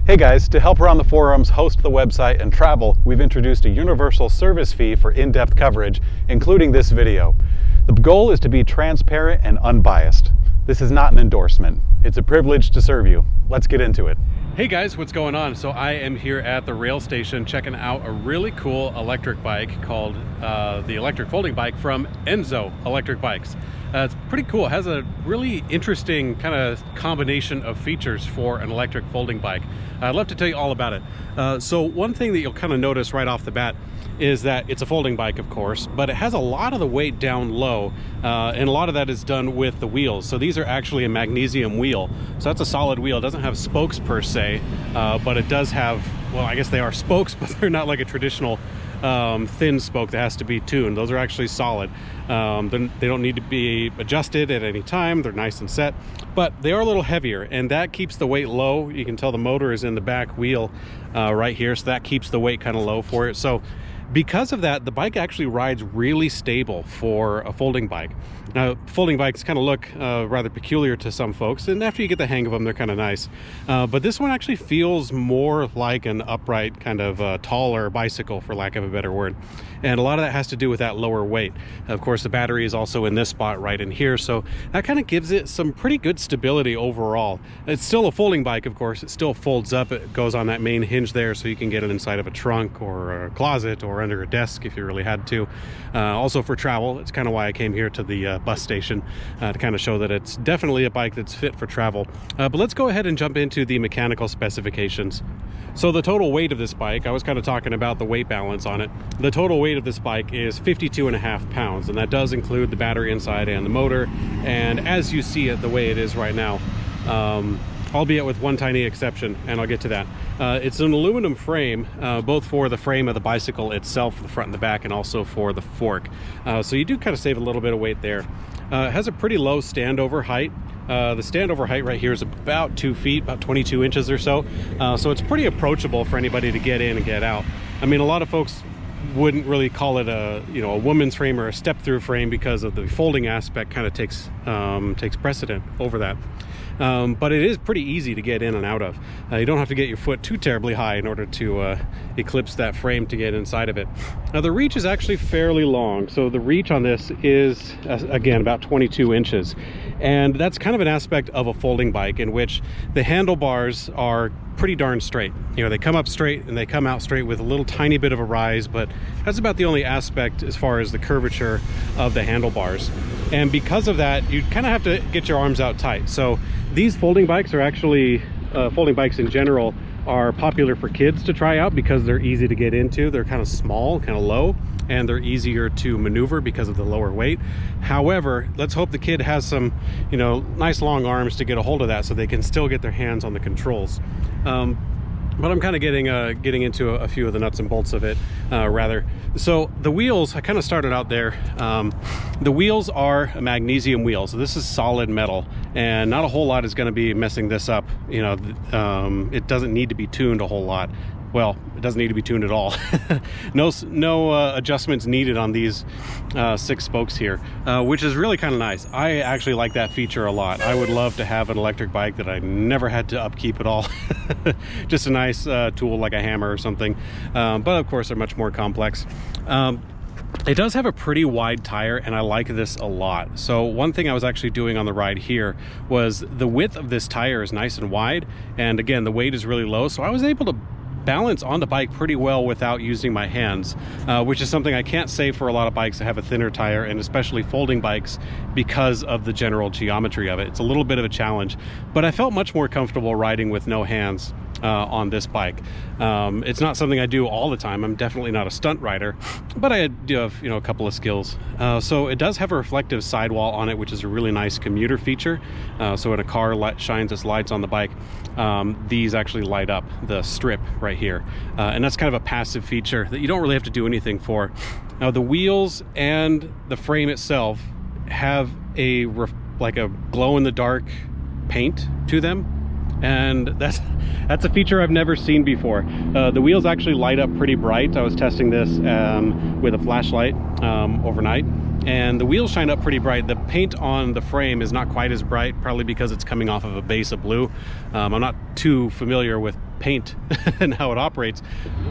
Hey guys, to help run the forums, host the website, and travel, we've introduced a universal service fee for in-depth coverage, including this video. The goal is to be transparent and unbiased. This is not an endorsement. It's a privilege to serve you. Let's get into it. Hey guys, what's going on? So I am here at the rail station checking out a really cool electric bike called the electric folding bike from ENZO eBikes. It's pretty cool. It has a really interesting kind of combination of features for an electric folding bike. I'd love to tell you all about it. So one thing that you'll kind of notice right off the bat is that it's a folding bike, of course, but it has a lot of the weight down low, and a lot of that is done with the wheels. So these are actually a magnesium wheel. So that's a solid wheel. It doesn't have spokes per se, but it does have, well, I guess they are spokes, but they're not like a traditional thin spoke that has to be tuned. Those are actually solid. They don't need to be adjusted at any time. They're nice and set, but they are a little heavier, and that keeps the weight low. You can tell the motor is in the back wheel right here, so that keeps the weight kind of low for it. So because of that, the bike actually rides really stable for a folding bike. Now, folding bikes kind of look rather peculiar to some folks, and after you get the hang of them, they're kind of nice. But this one actually feels more like an upright kind of taller bicycle, for lack of a better word. And a lot of that has to do with that lower weight. Of course, the battery is also in this spot right in here, so that kind of gives it some pretty good stability overall. It's still a folding bike, of course. It still folds up. It goes on that main hinge there, so you can get it inside of a trunk or a closet or under a desk if you really had to. Also for travel, it's kind of why I came here to the bus station to kind of show that it's definitely a bike that's fit for travel. But let's go ahead and jump into the mechanical specifications. So the total weight of this bike, I was kind of talking about the weight balance on it. The total weight of this bike is 52.5 pounds, and that does include the battery inside and the motor. And as you see it the way it is right now, albeit with one tiny exception, and I'll get to that. It's an aluminum frame, both for the frame of the bicycle itself, the front and the back, and also for the fork. So you do kind of save a little bit of weight there. It has a pretty low standover height. The standover height right here is about 2 feet, about 22 inches or so. So it's pretty approachable for anybody to get in and get out. I mean, a lot of folks wouldn't really call it a woman's frame or a step-through frame because of the folding aspect kind of takes precedent over that. But it is pretty easy to get in and out of. You don't have to get your foot too terribly high in order to eclipse that frame to get inside of it. Now the reach is actually fairly long. So the reach on this is, again, about 22 inches. And that's kind of an aspect of a folding bike in which the handlebars are pretty darn straight. They come up straight and they come out straight with a little tiny bit of a rise, but that's about the only aspect as far as the curvature of the handlebars. And because of that, you kind of have to get your arms out tight. So these folding bikes are actually, folding bikes in general, are popular for kids to try out because they're easy to get into. They're kind of small, kind of low, and they're easier to maneuver because of the lower weight. However, let's hope the kid has some, nice long arms to get a hold of that so they can still get their hands on the controls. But I'm kind of getting into a few of the nuts and bolts of it, rather. So the wheels, I kind of started out there. The wheels are a magnesium wheel, so this is solid metal, and not a whole lot is going to be messing this up. It doesn't need to be tuned a whole lot. Well, it doesn't need to be tuned at all. No adjustments needed on these 6 spokes here, which is really kind of nice. I actually like that feature a lot. I would love to have an electric bike that I never had to upkeep at all. Just a nice tool like a hammer or something. But of course, they're much more complex. It does have a pretty wide tire, and I like this a lot. So one thing I was actually doing on the ride here was the width of this tire is nice and wide, and again, the weight is really low, so I was able to balance on the bike pretty well without using my hands, which is something I can't say for a lot of bikes that have a thinner tire, and especially folding bikes, because of the general geometry of it. It's a little bit of a challenge, but I felt much more comfortable riding with no hands on this bike. It's not something I do all the time. I'm definitely not a stunt rider, but I do have a couple of skills. So it does have a reflective sidewall on it, which is a really nice commuter feature. So when a car shines its lights on the bike, these actually light up the strip right here, and that's kind of a passive feature that you don't really have to do anything for. Now the wheels and the frame itself have like a glow-in-the-dark paint to them, and that's a feature I've never seen before. The wheels actually light up pretty bright. I was testing this with a flashlight overnight, and the wheels shine up pretty bright. The paint on the frame is not quite as bright, probably because it's coming off of a base of blue. I'm not too familiar with paint and how it operates.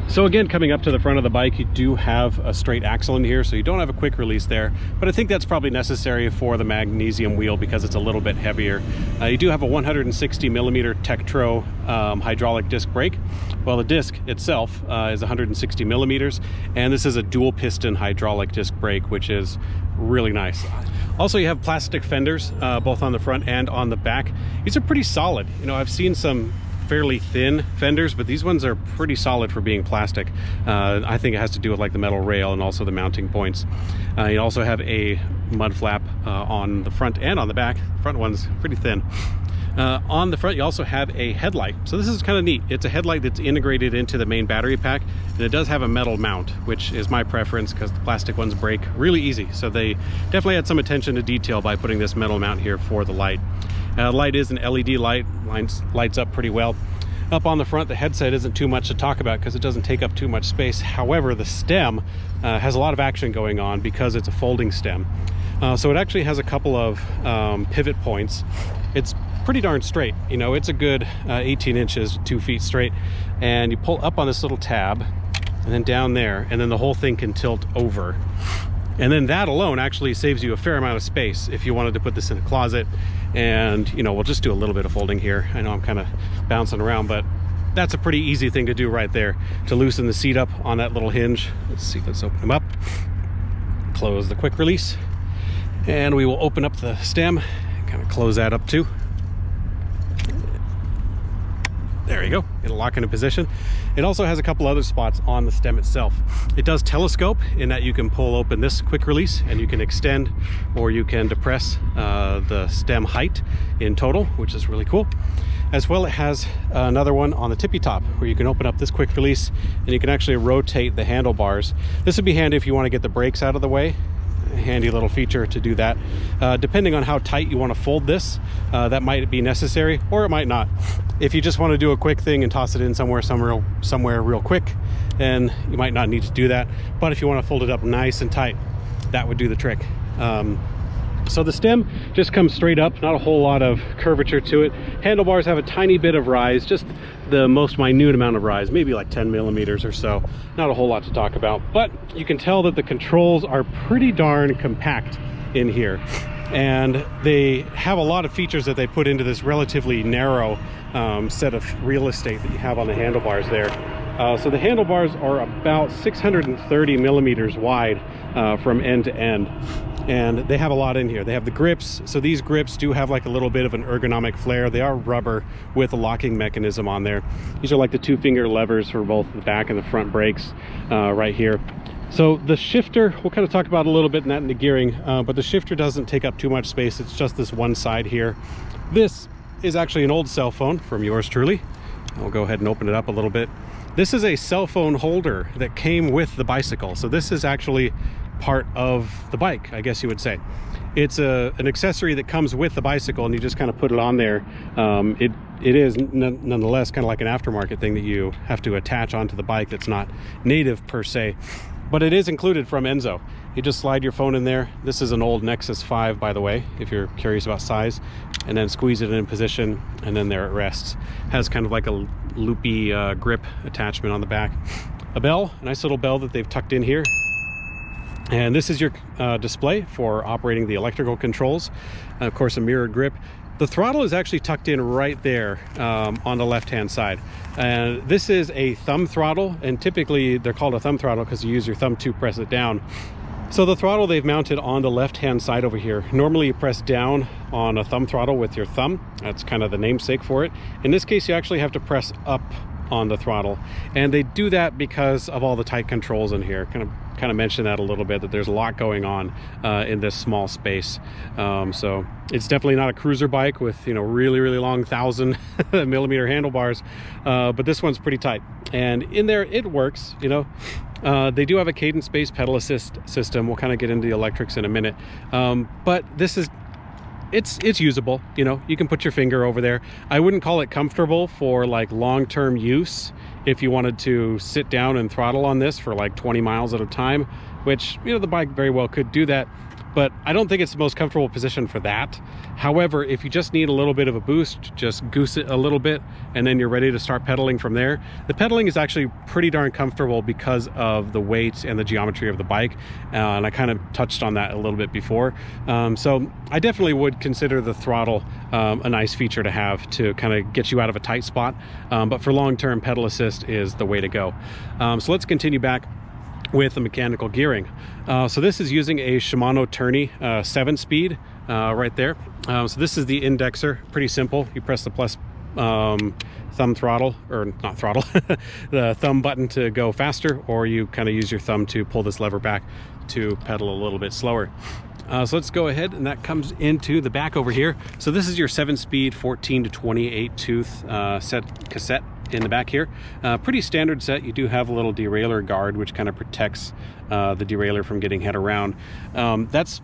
So again, coming up to the front of the bike, you do have a straight axle in here, so you don't have a quick release there, but I think that's probably necessary for the magnesium wheel because it's a little bit heavier. You do have a 160 millimeter Tektro hydraulic disc brake. Well, the disc itself is 160 millimeters, and this is a dual piston hydraulic disc brake, which is really nice. Also, you have plastic fenders both on the front and on the back. These are pretty solid. You know, I've seen some fairly thin fenders, but these ones are pretty solid for being plastic. I think it has to do with like the metal rail and also the mounting points. You also have a mud flap on the front and on the back. The front one's pretty thin. On the front, you also have a headlight. So this is kind of neat. It's a headlight that's integrated into the main battery pack, and it does have a metal mount, which is my preference because the plastic ones break really easy. So they definitely had some attention to detail by putting this metal mount here for the light. The light is an LED light, lights up pretty well. Up on the front, the headset isn't too much to talk about because it doesn't take up too much space. However, the stem has a lot of action going on because it's a folding stem. So it actually has a couple of pivot points. It's pretty darn straight. You know, it's a good 18 inches, 2 feet straight. And you pull up on this little tab and then down there, and then the whole thing can tilt over. And then that alone actually saves you a fair amount of space if you wanted to put this in a closet. And, you know, we'll just do a little bit of folding here. I know I'm kind of bouncing around, but that's a pretty easy thing to do right there, to loosen the seat up on that little hinge. Let's see, let's open them up. Close the quick release. And we will open up the stem, kind of close that up too. There you go, it'll lock into position. It also has a couple other spots on the stem itself. It does telescope in that you can pull open this quick release and you can extend or you can depress the stem height in total, which is really cool. As well, it has another one on the tippy top where you can open up this quick release and you can actually rotate the handlebars. This would be handy if you want to get the brakes out of the way. A handy little feature to do that. Depending on how tight you want to fold this, that might be necessary or it might not. If you just want to do a quick thing and toss it in somewhere real quick, then you might not need to do that. But if you want to fold it up nice and tight, that would do the trick. So the stem just comes straight up, not a whole lot of curvature to it. Handlebars have a tiny bit of rise, just the most minute amount of rise, maybe like 10 millimeters or so. Not a whole lot to talk about, but you can tell that the controls are pretty darn compact in here. And they have a lot of features that they put into this relatively narrow set of real estate that you have on the handlebars there. So the handlebars are about 630 millimeters wide from end to end. And they have a lot in here. They have the grips. So these grips do have like a little bit of an ergonomic flair. They are rubber with a locking mechanism on there. These are like the 2-finger levers for both the back and the front brakes right here. So the shifter, we'll kind of talk about a little bit in that in the gearing, but the shifter doesn't take up too much space. It's just this one side here. This is actually an old cell phone from yours truly. I'll go ahead and open it up a little bit. This is a cell phone holder that came with the bicycle. So this is actually part of the bike, I guess you would say. It's an accessory that comes with the bicycle and you just kind of put it on there. It is nonetheless kind of like an aftermarket thing that you have to attach onto the bike that's not native per se, but it is included from ENZO. You just slide your phone in there. This is an old Nexus 5, by the way, if you're curious about size, and then squeeze it in position, and then there it rests. Has kind of like a loopy grip attachment on the back. A bell, a nice little bell that they've tucked in here. And this is your display for operating the electrical controls. Of course, a mirrored grip. The throttle is actually tucked in right there on the left-hand side. And this is a thumb throttle, and typically they're called a thumb throttle because you use your thumb to press it down. So the throttle they've mounted on the left-hand side over here. Normally you press down on a thumb throttle with your thumb. That's kind of the namesake for it. In this case, you actually have to press up on the throttle, and they do that because of all the tight controls in here. Kind of mentioned that a little bit, that there's a lot going on in this small space. So it's definitely not a cruiser bike with, you know, really long 1,000 millimeter handlebars, but this one's pretty tight, and in there it works. You know, they do have a cadence based pedal assist system. We'll kind of get into the electrics in a minute, but this is it's usable. You know, you can put your finger over there. I wouldn't call it comfortable for like long-term use. If you wanted to sit down and throttle on this for like 20 miles at a time, which, you know, the bike very well could do that, but I don't think it's the most comfortable position for that. However, if you just need a little bit of a boost, just goose it a little bit and then you're ready to start pedaling from there. The pedaling is actually pretty darn comfortable because of the weight and the geometry of the bike, and I kind of touched on that a little bit before. So I definitely would consider the throttle a nice feature to have to kind of get you out of a tight spot, but for long-term, pedal assist is the way to go. So let's continue back with the mechanical gearing. So this is using a Shimano Tourney 7-speed right there. So this is the indexer, pretty simple. You press the plus thumb throttle, or not throttle, the thumb button to go faster, or you kind of use your thumb to pull this lever back to pedal a little bit slower. So let's go ahead, and that comes into the back over here. So this is your 7-speed 14 to 28 tooth set cassette in the back here. Pretty standard set. You do have a little derailleur guard which kind of protects the derailleur from getting hit around. That's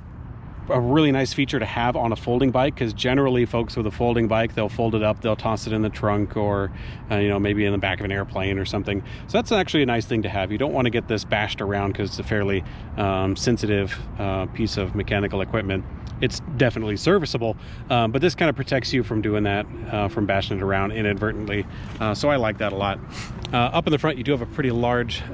a really nice feature to have on a folding bike, because generally folks with a folding bike, they'll fold it up, they'll toss it in the trunk, or you know, maybe in the back of an airplane or something. So that's actually a nice thing to have. You don't want to get this bashed around because it's a fairly sensitive piece of mechanical equipment. It's definitely serviceable, but this kind of protects you from doing that, from bashing it around inadvertently. So I like that a lot. Up in the front, you do have a pretty large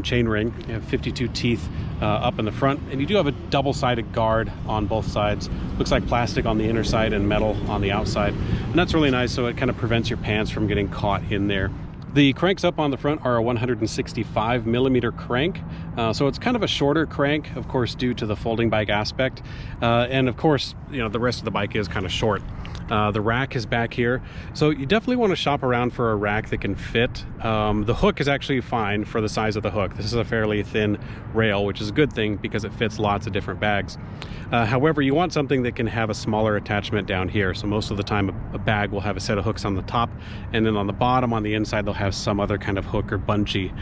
chain ring. You have 52 teeth up in the front, and you do have a double-sided guard on both sides. Looks like plastic on the inner side and metal on the outside, and that's really nice, so it kind of prevents your pants from getting caught in there. The cranks up on the front are a 165 millimeter crank, so it's kind of a shorter crank, of course, due to the folding bike aspect, and of course, you know, the rest of the bike is kind of short. The rack is back here, so you definitely want to shop around for a rack that can fit. The hook is actually fine for the size of the hook. This is a fairly thin rail, which is a good thing because it fits lots of different bags. However, you want something that can have a smaller attachment down here. So most of the time a bag will have a set of hooks on the top, and then on the bottom on the inside they'll have some other kind of hook or bungee.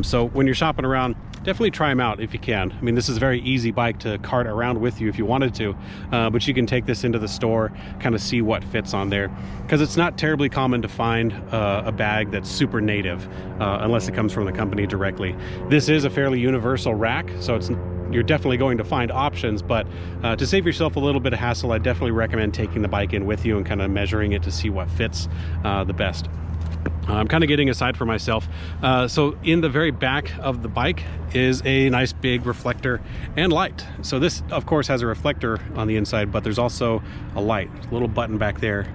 So when you're shopping around, definitely try them out if you can. I mean, this is a very easy bike to cart around with you if you wanted to, but you can take this into the store, kind of see what fits on there, because it's not terribly common to find a bag that's super native unless it comes from the company directly. This is a fairly universal rack, so you're definitely going to find options, but to save yourself a little bit of hassle, I definitely recommend taking the bike in with you and kind of measuring it to see what fits the best. I'm kind of getting aside for myself. So in the very back of the bike is a nice big reflector and light. So this, of course, has a reflector on the inside, but there's also a light, a little button back there.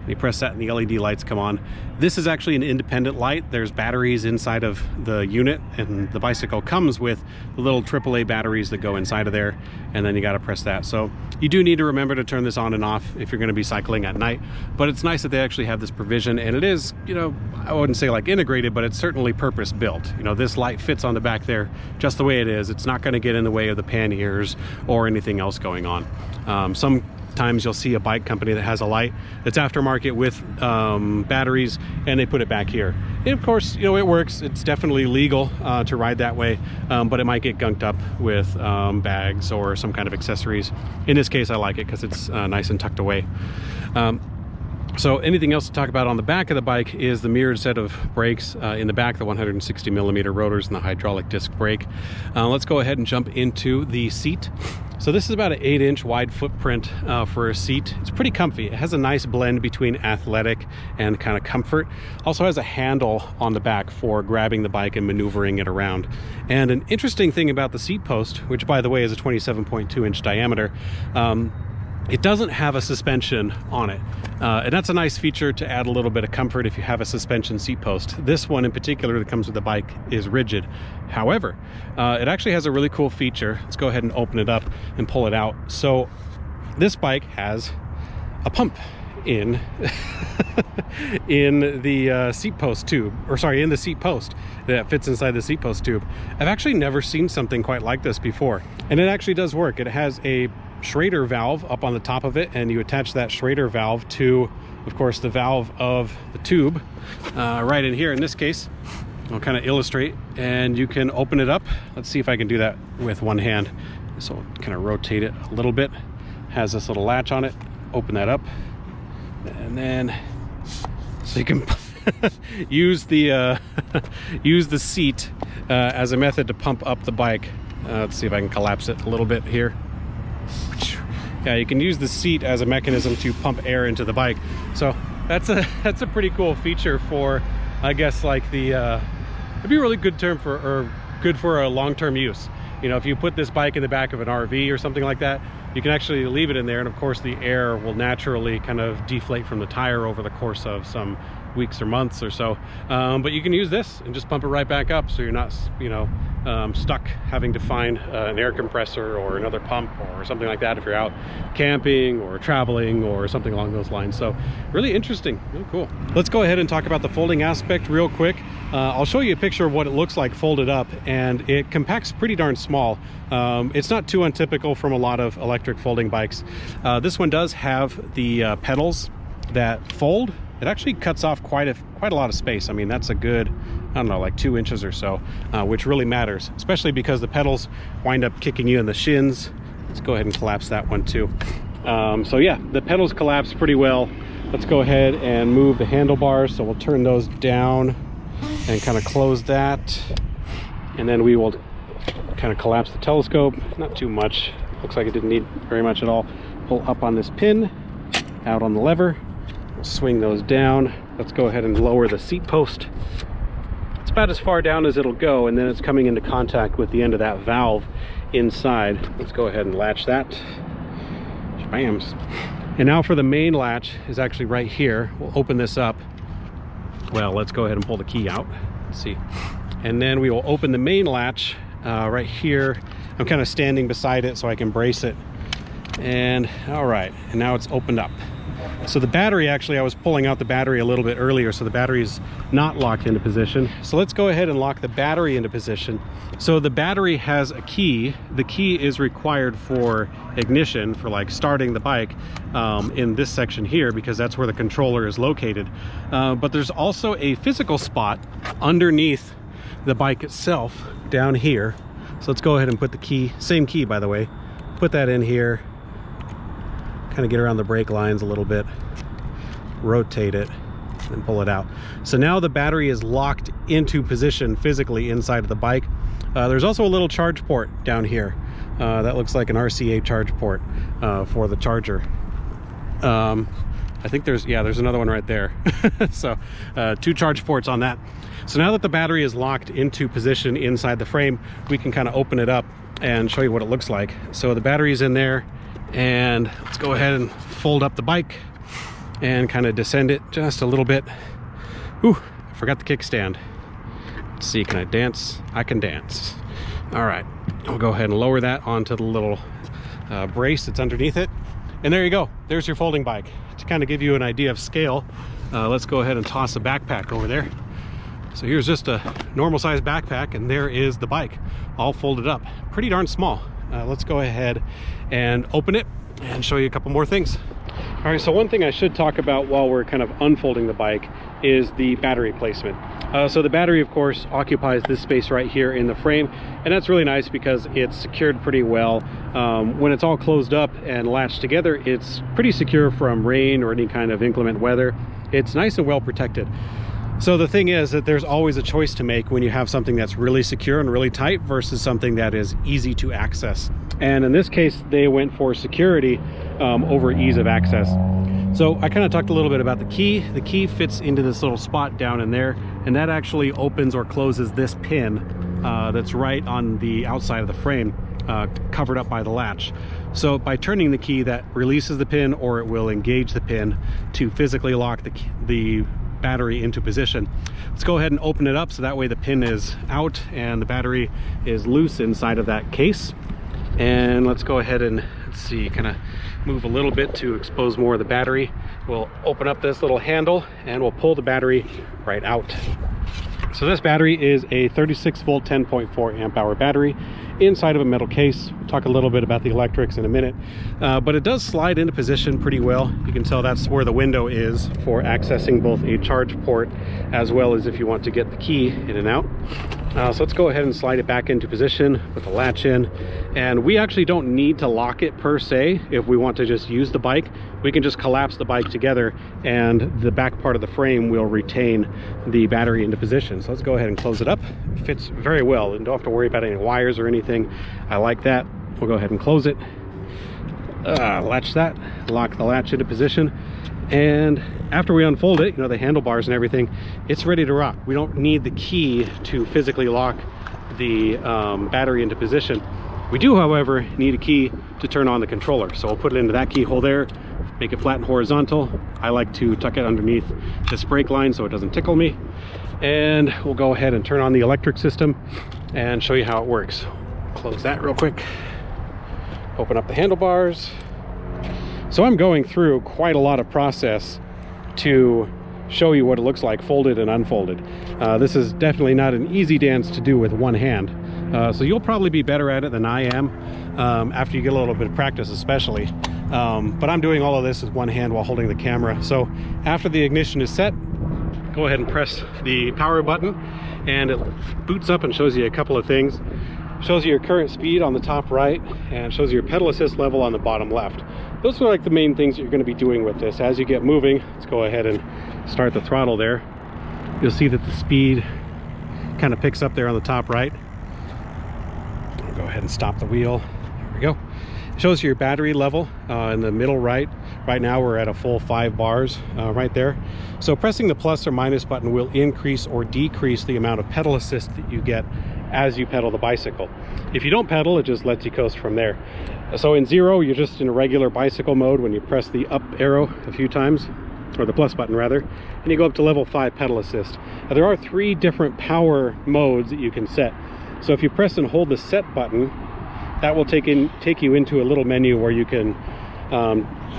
You press that and the LED lights come on. This is actually an independent light. There's batteries inside of the unit, and the bicycle comes with the little AAA batteries that go inside of there, and then you got to press that. So you do need to remember to turn this on and off if you're going to be cycling at night, but it's nice that they actually have this provision, and it is, you know, I wouldn't say like integrated, but it's certainly purpose built. You know, this light fits on the back there just the way it is. It's not going to get in the way of the panniers or anything else going on. Sometimes you'll see a bike company that has a light that's aftermarket with batteries, and they put it back here. And of course, you know, it works. It's definitely legal to ride that way, but it might get gunked up with bags or some kind of accessories. In this case, I like it because it's nice and tucked away. So anything else to talk about on the back of the bike is the mirrored set of brakes in the back, the 160 millimeter rotors and the hydraulic disc brake. Let's go ahead and jump into the seat. So this is about an 8-inch wide footprint for a seat. It's pretty comfy. It has a nice blend between athletic and kind of comfort. Also has a handle on the back for grabbing the bike and maneuvering it around. And an interesting thing about the seat post, which by the way is a 27.2-inch diameter, it doesn't have a suspension on it, and that's a nice feature to add a little bit of comfort if you have a suspension seat post. This one in particular that comes with the bike is rigid. However, it actually has a really cool feature. Let's go ahead and open it up and pull it out. So this bike has a pump in in the seat post tube, or sorry, in the seat post that fits inside the seat post tube. I've actually never seen something quite like this before, and it actually does work. It has a Schrader valve up on the top of it, and you attach that Schrader valve to, of course, the valve of the tube right in here. In this case, I'll kind of illustrate, and you can open it up. Let's see if I can do that with one hand. So I'll kind of rotate it a little bit. Has this little latch on it. Open that up, and then so you can use the use the seat as a method to pump up the bike. Let's see if I can collapse it a little bit here. yeah, you can use the seat as a mechanism to pump air into the bike. So that's a pretty cool feature for, I guess, like the it'd be a really good term for, or good for a long-term use. You know, if you put this bike in the back of an RV or something like that, you can actually leave it in there, and of course the air will naturally kind of deflate from the tire over the course of some weeks or months or so. But you can use this and just pump it right back up, so you're not, you know, stuck having to find an air compressor or another pump or something like that if you're out camping or traveling or something along those lines. So really interesting, really cool. Let's go ahead and talk about the folding aspect real quick. I'll show you a picture of what it looks like folded up, and it compacts pretty darn small. It's not too untypical from a lot of electric folding bikes. This one does have the pedals that fold. It actually cuts off quite a lot of space. I mean, that's a good, I don't know, like 2 inches or so, which really matters, especially because the pedals wind up kicking you in the shins. Let's go ahead and collapse that one too. So yeah, the pedals collapse pretty well. Let's go ahead and move the handlebars. So we'll turn those down and kind of close that. And then we will kind of collapse the telescope. Not too much. Looks like it didn't need very much at all. Pull up on this pin, out on the lever. We'll swing those down. Let's go ahead and lower the seat post. It's about as far down as it'll go, and then it's coming into contact with the end of that valve inside. Let's go ahead and latch that. Bams. And now for the main latch is actually right here. We'll open this up. Well, let's go ahead and pull the key out. Let's see. And then we will open the main latch right here. I'm kind of standing beside it so I can brace it. And all right, and now it's opened up. So the battery, actually, I was pulling out the battery a little bit earlier, so the battery is not locked into position. So let's go ahead and lock the battery into position. So the battery has a key. The key is required for ignition, for like starting the bike in this section here, because that's where the controller is located. But there's also a physical spot underneath the bike itself down here. So let's go ahead and put the key, same key by the way, put that in here. Kind of get around the brake lines a little bit, rotate it, and pull it out. So now the battery is locked into position physically inside of the bike. There's also a little charge port down here. That looks like an RCA charge port for the charger. I think there's another one right there. So 2 charge ports on that. So now that the battery is locked into position inside the frame, we can kind of open it up and show you what it looks like. So the battery's in there. And let's go ahead and fold up the bike and kind of descend it just a little bit. Ooh, I forgot the kickstand. Let's see, can I dance? I can dance. All right, I'll go ahead and lower that onto the little brace that's underneath it. And there you go, there's your folding bike. To kind of give you an idea of scale, let's go ahead and toss a backpack over there. So here's just a normal size backpack, and there is the bike all folded up. Pretty darn small. Let's go ahead and open it and show you a couple more things. All right, so one thing I should talk about while we're kind of unfolding the bike is the battery placement. So the battery, of course, occupies this space right here in the frame, and that's really nice because it's secured pretty well. When it's all closed up and latched together, it's pretty secure from rain or any kind of inclement weather. It's nice and well protected. So the thing is that there's always a choice to make when you have something that's really secure and really tight versus something that is easy to access. And in this case, they went for security over ease of access. So I kind of talked a little bit about the key. The key fits into this little spot down in there, and that actually opens or closes this pin that's right on the outside of the frame, covered up by the latch. So by turning the key, that releases the pin, or it will engage the pin to physically lock the battery into position. Let's go ahead and open it up so that way the pin is out and the battery is loose inside of that case. And let's go ahead and, let's see, kind of move a little bit to expose more of the battery. We'll open up this little handle and we'll pull the battery right out. So this battery is a 36 volt 10.4 amp hour battery inside of a metal case. We'll talk a little bit about the electrics in a minute, but it does slide into position pretty well. You can tell that's where the window is for accessing both a charge port as well as if you want to get the key in and out. So let's go ahead and slide it back into position with the latch in. And we actually don't need to lock it per se. If we want to just use the bike, we can just collapse the bike together and the back part of the frame will retain the battery into position. So let's go ahead and close it up. It fits very well and don't have to worry about any wires or anything. I like that. We'll go ahead and close it. latch that, lock the latch into position, and after we unfold it, you know, the handlebars and everything, it's ready to rock. We don't need the key to physically lock the battery into position. We do, however, need a key to turn on the controller. So I'll put it into that keyhole there, make it flat and horizontal. I like to tuck it underneath this brake line so it doesn't tickle me. And we'll go ahead and turn on the electric system and show you how it works. Close that real quick. Open up the handlebars. So I'm going through quite a lot of process to show you what it looks like folded and unfolded. This is definitely not an easy dance to do with one hand. So you'll probably be better at it than I am after you get a little bit of practice, especially. But I'm doing all of this with one hand while holding the camera. So after the ignition is set, go ahead and press the power button and it boots up and shows you a couple of things. Shows you your current speed on the top right and shows you your pedal assist level on the bottom left. Those are like the main things that you're going to be doing with this. As you get moving, let's go ahead and start the throttle there. You'll see that the speed kind of picks up there on the top right. I'll go ahead and stop the wheel. There we go. It shows you your battery level in the middle right. Right now we're at a full 5 bars right there. So pressing the plus or minus button will increase or decrease the amount of pedal assist that you get as you pedal the bicycle. If you don't pedal, it just lets you coast from there. So in 0, you're just in a regular bicycle mode when you press the up arrow a few times, or the plus button rather, and you go up to level 5 pedal assist. Now, there are 3 different power modes that you can set. So if you press and hold the set button, that will take you into a little menu where you can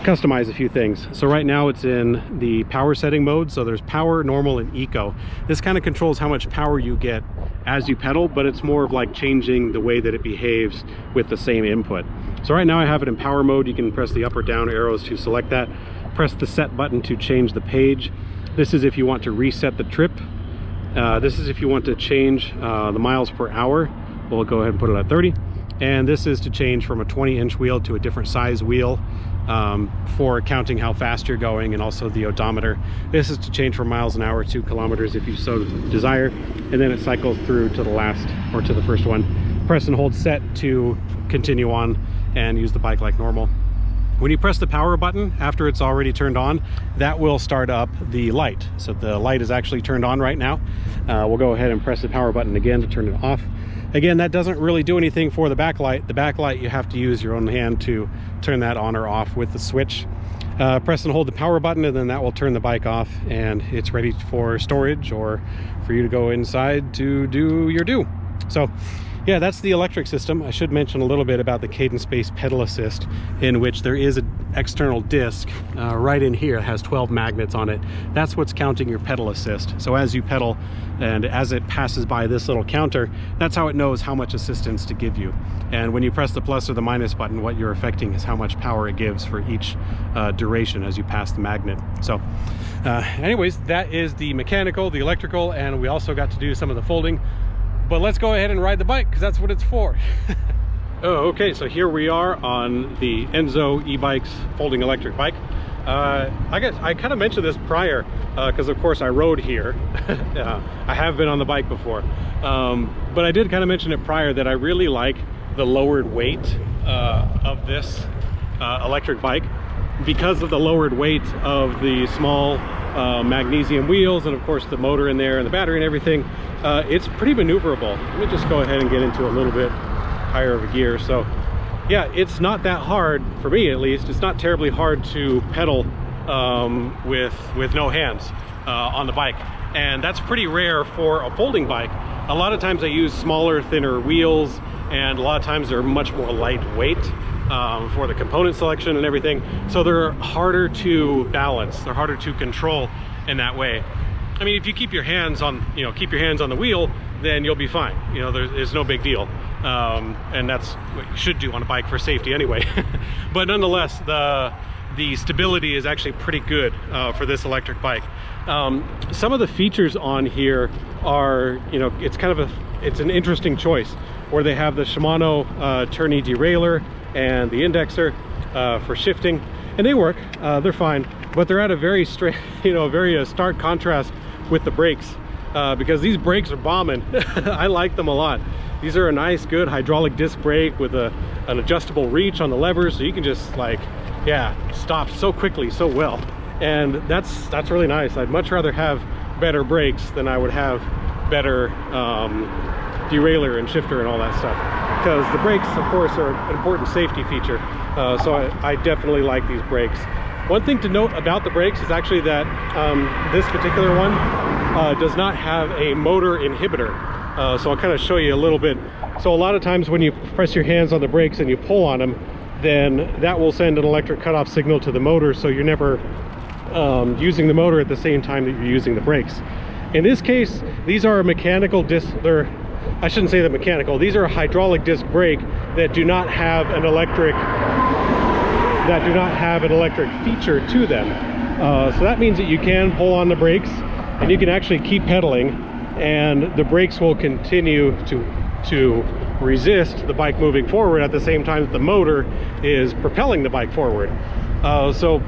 customize a few things. So right now it's in the power setting mode. So there's power, normal, and eco. This kind of controls how much power you get as you pedal, but it's more of like changing the way that it behaves with the same input. So right now I have it in power mode. You can press the up or down arrows to select that. Press the set button to change the page. This is if you want to reset the trip. This is if you want to change the miles per hour. We'll go ahead and put it at 30. And this is to change from a 20-inch wheel to a different size wheel for counting how fast you're going, and also the odometer. This is to change from miles an hour to kilometers if you so desire. And then it cycles through to the last, or to the first one. Press and hold set to continue on and use the bike like normal. When you press the power button after it's already turned on, that will start up the light. So the light is actually turned on right now. We'll go ahead and press the power button again to turn it off. Again, that doesn't really do anything for the backlight. The backlight, you have to use your own hand to turn that on or off with the switch. Press and hold the power button, and then that will turn the bike off, and it's ready for storage or for you to go inside to do your do. So yeah, that's the electric system. I should mention a little bit about the cadence-based pedal assist, in which there is an external disc right in here. It has 12 magnets on it. That's what's counting your pedal assist. So as you pedal and as it passes by this little counter, that's how it knows how much assistance to give you. And when you press the plus or the minus button, what you're affecting is how much power it gives for each duration as you pass the magnet. So anyways, that is the mechanical, the electrical, and we also got to do some of the folding. But let's go ahead and ride the bike, because that's what it's for. Oh, okay, so here we are on the ENZO eBikes folding electric bike. I guess I kind of mentioned this prior, because of course I rode here. I have been on the bike before. But I did kind of mention it prior that I really like the lowered weight of this electric bike, because of the lowered weight of the small magnesium wheels, and of course the motor in there and the battery and everything. It's pretty maneuverable. Let me just go ahead and get into a little bit higher of a gear. So yeah, it's not that hard, for me at least. It's not terribly hard to pedal with no hands on the bike, and that's pretty rare for a folding bike. A lot of times I use smaller, thinner wheels, and a lot of times they're much more lightweight for the component selection and everything, so they're harder to balance, they're harder to control in that way. I mean, if you keep your hands on, keep your hands on the wheel, then you'll be fine. There's no big deal, and that's what you should do on a bike for safety anyway. But nonetheless, the stability is actually pretty good for this electric bike. Some of the features on here are, it's an interesting choice, where they have the Shimano tourney derailleur and the indexer for shifting, and they work, they're fine, but they're at a very very stark contrast with the brakes. because these brakes are bombing. I like them a lot. These are a nice, good hydraulic disc brake with an adjustable reach on the levers, so you can just like, yeah, stop so quickly, so well. And that's really nice. I'd much rather have better brakes than I would have better derailleur and shifter and all that stuff, because the brakes, of course, are an important safety feature. So I definitely like these brakes. One thing to note about the brakes is actually that this particular one does not have a motor inhibitor. So I'll kind of show you a little bit. So a lot of times when you press your hands on the brakes and you pull on them, then that will send an electric cutoff signal to the motor, so you're never using the motor at the same time that you're using the brakes. In this case, these are a mechanical disc. I shouldn't say the mechanical. These are a hydraulic disc brake that do not have an electric feature to them. So that means that you can pull on the brakes and you can actually keep pedaling, and the brakes will continue to resist the bike moving forward at the same time that the motor is propelling the bike forward. So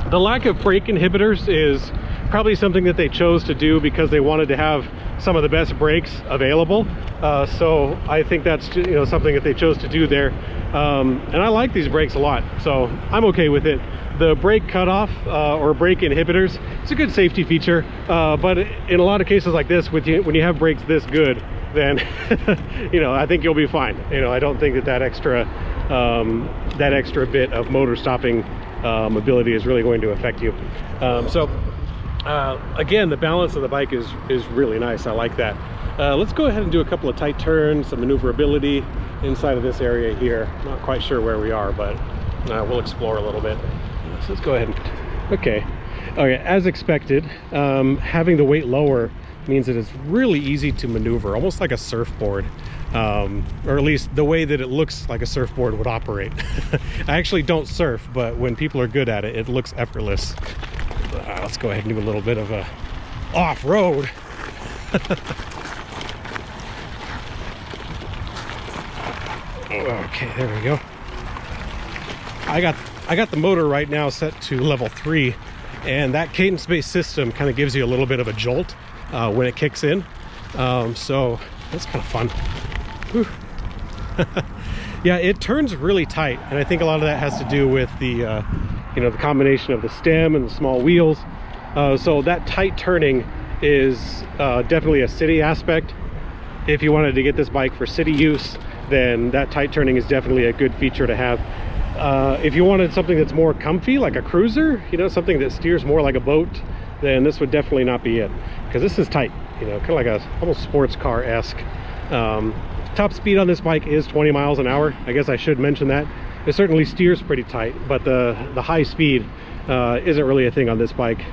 the lack of brake inhibitors is probably something that they chose to do because they wanted to have some of the best brakes available. So I think that's, you know, something that they chose to do there. And I like these brakes a lot, so I'm okay with it. The brake cutoff or brake inhibitors, it's a good safety feature, but in a lot of cases like this, when you have brakes this good, then you know, I think you'll be fine. You know, I don't think that extra bit of motor stopping ability is really going to affect you. Again, the balance of the bike is really nice. I like that. Let's go ahead and do a couple of tight turns, some maneuverability inside of this area here. Not quite sure where we are, but we'll explore a little bit. So let's go ahead and, okay, as expected, having the weight lower means that it's really easy to maneuver, almost like a surfboard, or at least the way that it looks like a surfboard would operate. I actually don't surf, but when people are good at it, it looks effortless. Let's go ahead and do a little bit of a off-road. Okay, there we go. I got the motor right now set to level 3, and that cadence-based system kind of gives you a little bit of a jolt when it kicks in. So that's kind of fun. Yeah, it turns really tight, and I think a lot of that has to do with the you know, the combination of the stem and the small wheels. So that tight turning is definitely a city aspect. If you wanted to get this bike for city use, then that tight turning is definitely a good feature to have. If you wanted something that's more comfy, like a cruiser, you know, something that steers more like a boat, then this would definitely not be it, because this is tight, you know, kind of like a almost sports car-esque. Top speed on this bike is 20 miles an hour. I guess I should mention that. It certainly steers pretty tight, but the high speed isn't really a thing on this bike.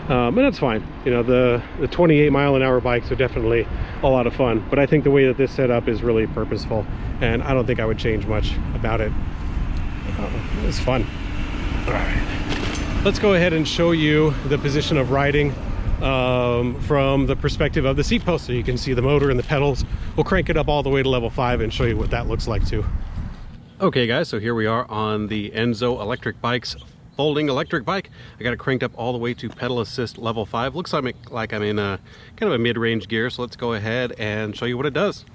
And that's fine. You know, the 28 mile an hour bikes are definitely a lot of fun, but I think the way that this setup is really purposeful, and I don't think I would change much about it. It's fun. All right, let's go ahead and show you the position of riding from the perspective of the seat post, so you can see the motor and the pedals. We'll crank it up all the way to level 5 and show you what that looks like too. Okay guys, so here we are on the ENZO ElectricBikes folding electric bike. I got it cranked up all the way to pedal assist level 5. Looks like I'm in a kind of a mid-range gear, so let's go ahead and show you what it does.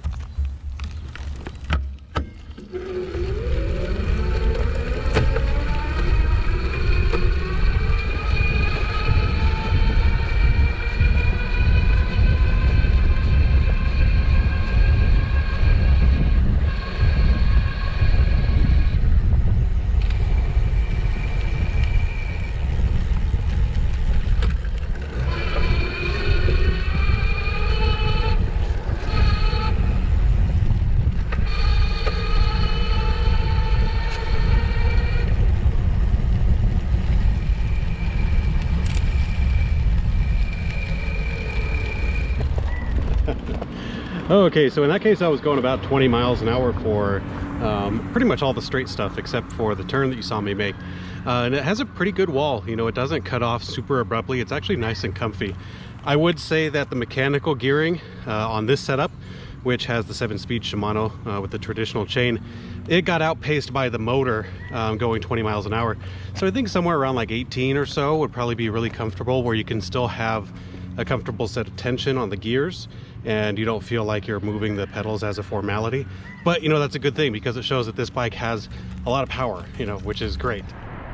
Okay, so in that case I was going about 20 miles an hour for pretty much all the straight stuff except for the turn that you saw me make. And it has a pretty good wall, you know, it doesn't cut off super abruptly. It's actually nice and comfy. I would say that the mechanical gearing on this setup, which has the 7-speed Shimano with the traditional chain, it got outpaced by the motor going 20 miles an hour. So I think somewhere around like 18 or so would probably be really comfortable, where you can still have a comfortable set of tension on the gears, and you don't feel like you're moving the pedals as a formality. But you know, that's a good thing because it shows that this bike has a lot of power, you know, which is great.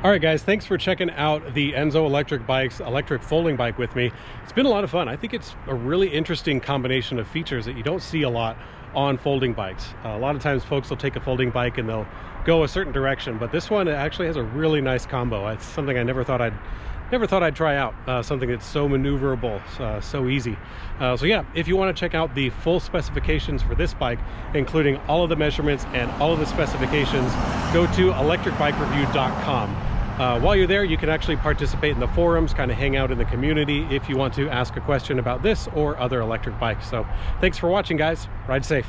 All right, guys, thanks for checking out the ENZO electricBikes electric folding bike with me. It's been a lot of fun. I think it's a really interesting combination of features that you don't see a lot on folding bikes. A lot of times folks will take a folding bike and they'll go a certain direction, but this one actually has a really nice combo. It's something I never thought I'd try out, something that's so maneuverable, so easy. So yeah, if you want to check out the full specifications for this bike, including all of the measurements and all of the specifications, go to ElectricBikeReview.com. While you're there, you can actually participate in the forums, kind of hang out in the community if you want to ask a question about this or other electric bikes. So thanks for watching, guys. Ride safe.